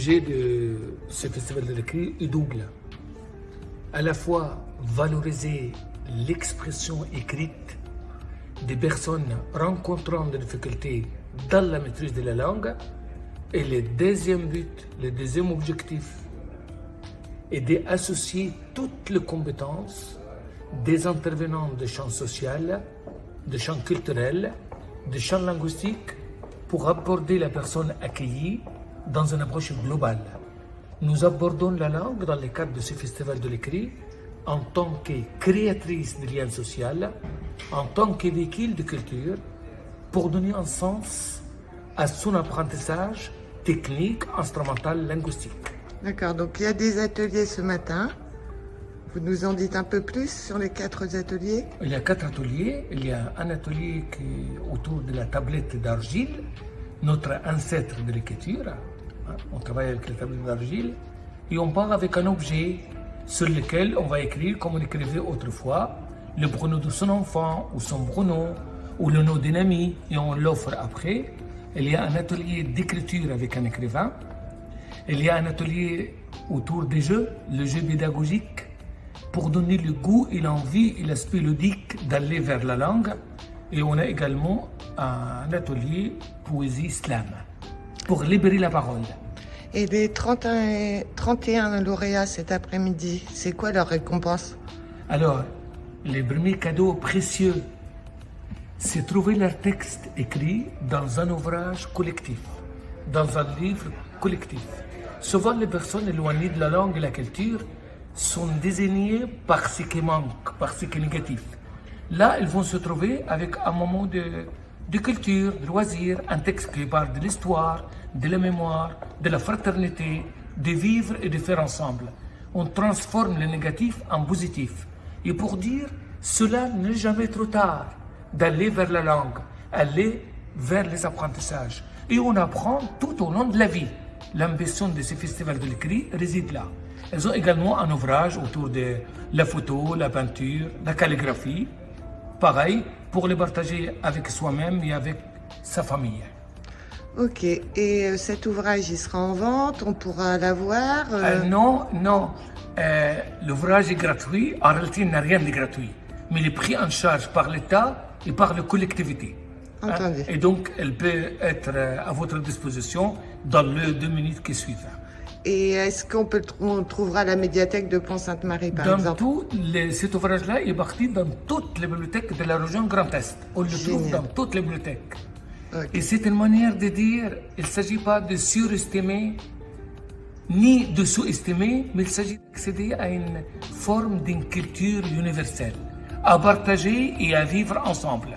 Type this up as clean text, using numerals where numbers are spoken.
L'objet de ce festival de l'écrit est double. À la fois valoriser l'expression écrite des personnes rencontrant des difficultés dans la maîtrise de la langue. Et le deuxième but, le deuxième objectif est d'associer toutes les compétences des intervenants de champs social, de champs culturels, de champs linguistiques pour aborder la personne accueillie dans une approche globale. Nous abordons la langue dans le cadre de ce festival de l'écrit en tant que créatrice de liens sociaux, en tant que véhicule de culture, pour donner un sens à son apprentissage technique, instrumental, linguistique. D'accord, donc il y a des ateliers ce matin. Vous nous en dites un peu plus sur les 4 ateliers? Il y a 4 ateliers. Il y a un atelier qui est autour de la tablette d'argile, notre ancêtre de l'écriture. On travaille avec la tablette d'argile et on part avec un objet sur lequel on va écrire comme on écrivait autrefois le prénom de son enfant ou son prénom ou le nom d'un ami et on l'offre après. Il y a un atelier d'écriture avec un écrivain. Il y a un atelier autour des jeux, le jeu pédagogique, pour donner le goût et l'envie et l'aspect ludique d'aller vers la langue. Et on a également un atelier poésie slam, pour libérer la parole. Et les 31 lauréats cet après-midi, c'est quoi leur récompense? Alors, les premiers cadeaux précieux, c'est trouver leur texte écrit dans un ouvrage collectif, dans un livre collectif. Souvent, les personnes éloignées de la langue et de la culture sont désignées par ce qui manque, par ce qui est négatif. Là, ils vont se trouver avec un moment de culture, de loisir, un texte qui parle de l'histoire, de la mémoire, de la fraternité, de vivre et de faire ensemble. On transforme le négatif en positif. Et pour dire, cela n'est jamais trop tard d'aller vers la langue, aller vers les apprentissages. Et on apprend tout au long de la vie. L'ambition de ce festival de l'écrit réside là. Elles ont également un ouvrage autour de la photo, la peinture, la calligraphie. Pareil, pour les partager avec soi-même et avec sa famille. Ok, et cet ouvrage, il sera en vente, on pourra l'avoir Non. L'ouvrage est gratuit. En réalité, il n'a rien de gratuit. Mais il est pris en charge par l'État et par la collectivité. Entendu. Et donc, elle peut être à votre disposition dans les 2 minutes qui suivent. Et est-ce on trouvera à la médiathèque de Pont-Sainte-Marie, par exemple? Cet ouvrage-là est parti dans toutes les bibliothèques de la région Grand Est. On le trouve dans toutes les bibliothèques. Okay. Et c'est une manière de dire, il ne s'agit pas de surestimer ni de sous-estimer, mais il s'agit d'accéder à une forme d'une culture universelle, à partager et à vivre ensemble.